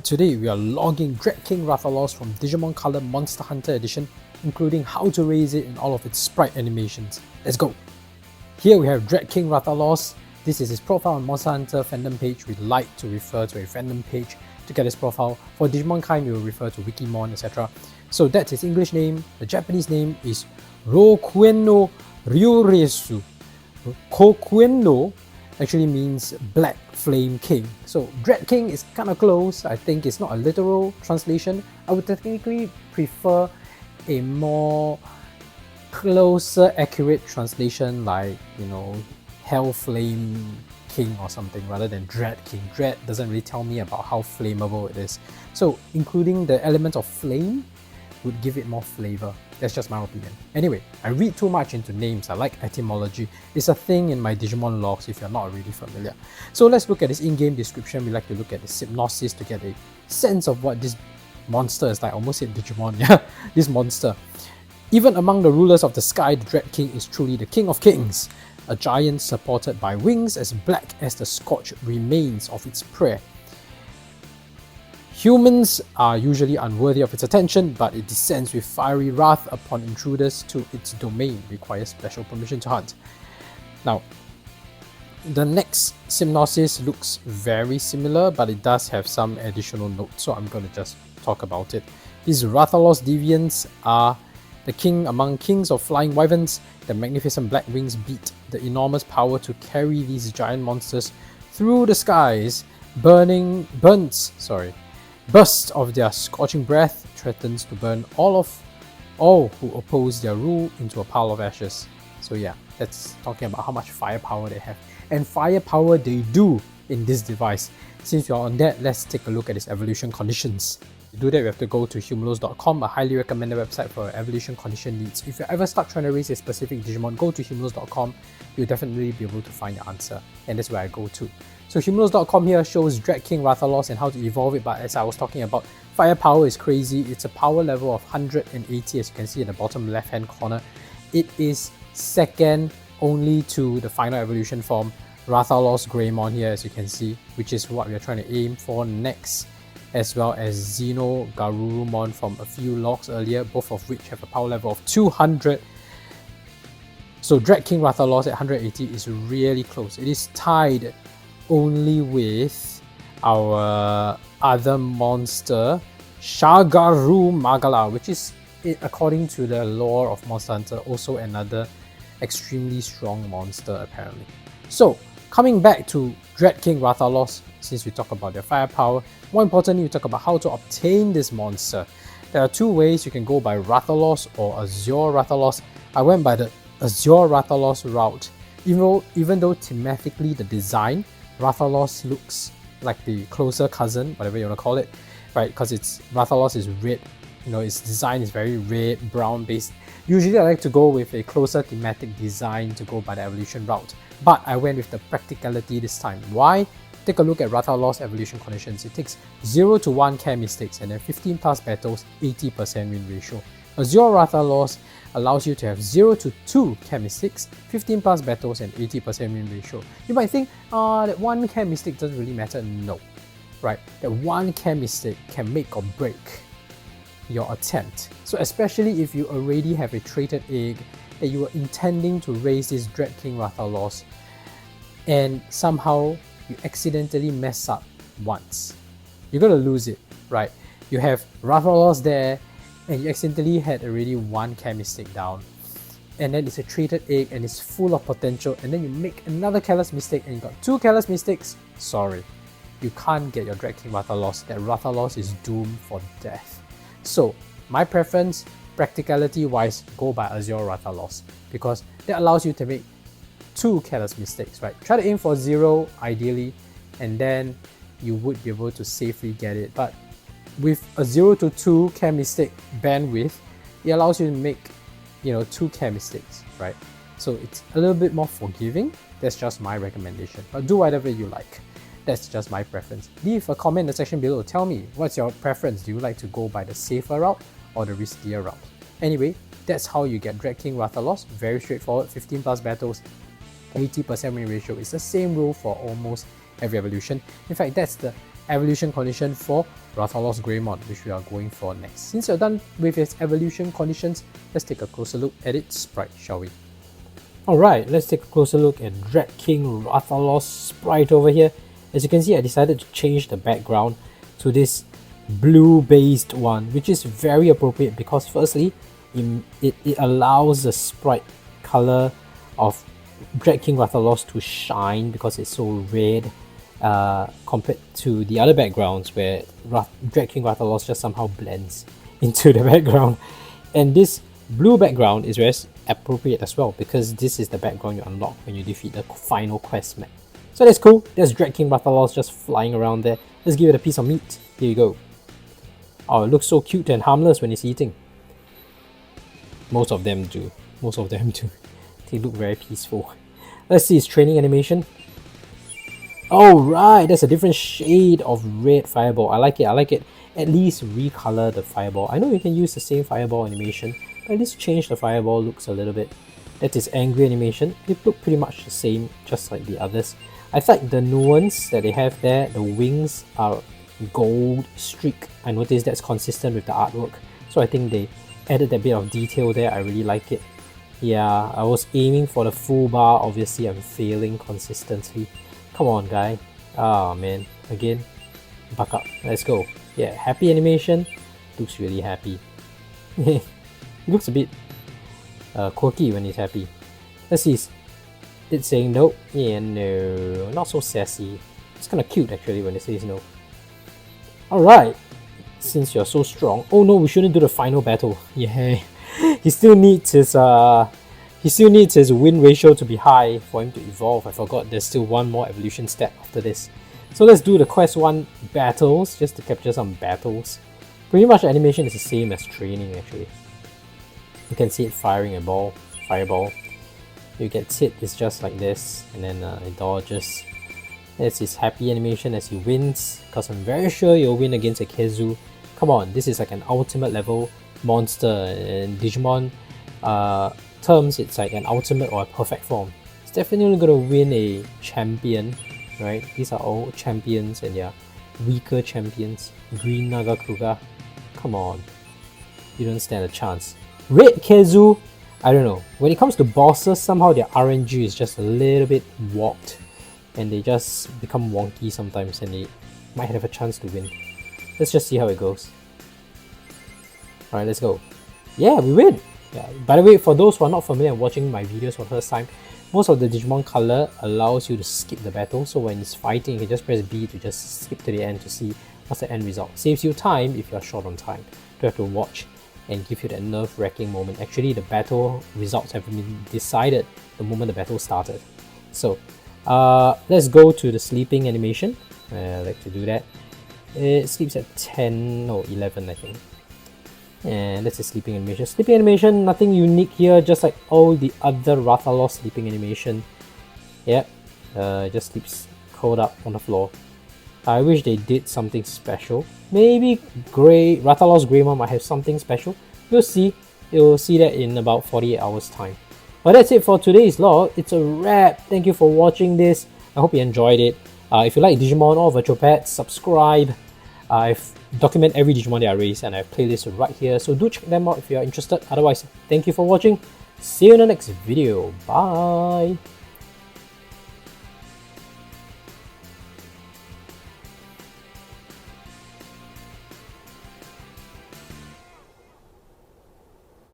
Today we are logging Dreadking Rathalos from Digimon COLOR Monster Hunter Edition, including how to raise it and all of its sprite animations. Let's go! Here we have Dreadking Rathalos. This is his profile on Monster Hunter Fandom page. We like to refer to a fandom page to get his profile. For Digimon Kind, we will refer to Wikimon, etc. So that's his English name. The Japanese name is Kokuen'ō Rioreusu. Kokuen'ō actually means Black Flame King. So Dreadking is kind of close. I think it's not a literal translation. I would technically prefer a more closer, accurate translation like, Hell Flame King or something rather than Dreadking. Dread doesn't really tell me about how flammable it is. So including the element of flame would give it more flavor. That's just my opinion. Anyway, I read too much into names. I like etymology. It's a thing in my Digimon logs if you're not already familiar. So let's look at this in-game description. We like to look at the synopsis to get a sense of what this monster is like. I almost said Digimon, yeah, this monster. Even among the rulers of the sky, the Dreadking is truly the king of kings. A giant supported by wings as black as the scorched remains of its prey. Humans are usually unworthy of its attention, but it descends with fiery wrath upon intruders to its domain, requires special permission to hunt. Now, the next synopsis looks very similar, but it does have some additional notes, so I'm going to just talk about it. These Rathalos deviants are the king among kings of flying wyverns. The magnificent black wings beat the enormous power to carry these giant monsters through the skies. Burst of their scorching breath threatens to burn all who oppose their rule into a pile of ashes. So yeah, that's talking about how much firepower they have. And firepower they do in this device. Since you're on that, let's take a look at its evolution conditions. To do that, we have to go to humulos.com, a highly recommended website for evolution condition needs. If you're ever stuck trying to raise a specific Digimon, go to humulos.com. You'll definitely be able to find the answer. And that's where I go to. So humulos.com here shows Dreadking Rathalos and how to evolve it, but as I was talking about, firepower is crazy. It's a power level of 180, as you can see in the bottom left hand corner. It is second only to the final evolution form, Rathalos Greymon here, as you can see, which is what we are trying to aim for next, as well as Zinogre from a few logs earlier, both of which have a power level of 200. So Dreadking Rathalos at 180 is really close. It is tied only with our other monster, Shagaru Magala, which is, according to the lore of Monster Hunter, also another extremely strong monster apparently. So coming back to Dreadking Rathalos, since we talk about their firepower, more importantly we talk about how to obtain this monster. There are two ways. You can go by Rathalos or Azure Rathalos. I went by the Azure Rathalos route. Even though thematically the design, Rathalos looks like the closer cousin, whatever you want to call it, right? Because Rathalos is red, its design is very red, brown based. Usually I like to go with a closer thematic design to go by the evolution route, but I went with the practicality this time. Why? Take a look at Rathalos evolution conditions. It takes 0 to 1 care mistakes and then 15 plus battles, 80% win ratio. Azure Rathalos allows you to have 0 to 2 care mistakes, 15 plus battles and 80% win ratio. You might think, that one care mistake doesn't really matter. No, right? That one care mistake can make or break your attempt. So especially if you already have a traded egg that you were intending to raise this Dreadking Rathalos and somehow you accidentally mess up once, you're gonna lose it, right? You have Rathalos there and you accidentally had already one care mistake down, and then it's a traded egg and it's full of potential, and then you make another careless mistake and you got two careless mistakes. Sorry, you can't get your Dreadking Rathalos. That Rathalos is doomed for death. So my preference, practicality wise, go by Azure Rathalos, because that allows you to make two careless mistakes, right? Try to aim for 0 ideally, and then you would be able to safely get it. But with a 0 to 2 care mistake bandwidth, it allows you to make 2 care mistakes, right? So it's a little bit more forgiving. That's just my recommendation, but do whatever you like. That's just my preference. Leave a comment in the section below. Tell me, what's your preference? Do you like to go by the safer route or the riskier route? Anyway, that's how you get Dreadking Rathalos. Very straightforward, 15 plus battles, 80% win ratio. It's the same rule for almost every evolution. In fact, that's the evolution condition for Rathalos Greymon, which we are going for next. Since you're done with its evolution conditions, let's take a closer look at its sprite, shall we? Alright, let's take a closer look at Dreadking Rathalos sprite over here. As you can see, I decided to change the background to this blue based one, which is very appropriate because firstly, it allows the sprite color of Dreadking Rathalos to shine because it's so red compared to the other backgrounds where Dreadking Rathalos just somehow blends into the background. And this blue background is very appropriate as well because this is the background you unlock when you defeat the final quest map. So that's cool. There's Dreadking Rathalos just flying around there. Let's give it a piece of meat. Here you go. Oh, it looks so cute and harmless when it's eating. Most of them do. Most of them do. They look very peaceful. Let's see its training animation. Oh right, that's a different shade of red fireball. I like it, I like it. At least recolor the fireball. I know you can use the same fireball animation, but at least change the fireball looks a little bit. That is angry animation. It look pretty much the same, just like the others. I like the nuance that they have there. The wings are gold streak. I noticed that's consistent with the artwork. So I think they added a bit of detail there. I really like it. Yeah, I was aiming for the full bar. Obviously, I'm failing consistently. Come on, guy. Ah, man. Again. Back up. Let's go. Yeah, happy animation. Looks really happy. It looks a bit quirky when he's happy. Let's see. It's saying no. Yeah, no. Not so sassy. It's kind of cute actually when it says no. Alright. Since you're so strong. Oh no, we shouldn't do the final battle. Yeah. He still needs his win ratio to be high for him to evolve. I forgot there's still one more evolution step after this. So let's do the quest 1 battles, just to capture some battles. Pretty much the animation is the same as training actually. You can see it firing a ball, fireball. You get hit, it's just like this, and then it dodges. There's his happy animation as he wins, because I'm very sure you'll win against a Kezu. Come on, this is like an ultimate level monster. In Digimon terms, it's like an ultimate or a perfect form. It's definitely gonna win a champion, right? These are all champions and they're weaker champions. Green Nagakuga, come on, you don't stand a chance. Red Kezu, I don't know. When it comes to bosses, somehow their RNG is just a little bit warped and they just become wonky sometimes and they might have a chance to win. Let's just see how it goes. Alright, let's go. Yeah, we win! Yeah. By the way, for those who are not familiar and watching my videos for the first time, most of the Digimon color allows you to skip the battle, so when it's fighting, you can just press B to just skip to the end to see what's the end result. Saves you time if you're short on time. You have to watch and give you that nerve-wracking moment. Actually, the battle results have been decided the moment the battle started. So, let's go to the sleeping animation. I like to do that. It sleeps at 10 or 11, I think. And that's a sleeping animation. Sleeping animation, nothing unique here, just like all the other Rathalos sleeping animation. Yep, just sleeps curled up on the floor. I wish they did something special. Maybe Rathalos Greymon might have something special. We'll see. You'll see that in about 48 hours time. But that's it for today's log. It's a wrap. Thank you for watching this. I hope you enjoyed it. If you like Digimon or Virtual Pets, subscribe. I've documented every Digimon that I raise and I have playlists right here. So do check them out if you are interested. Otherwise, thank you for watching. See you in the next video. Bye.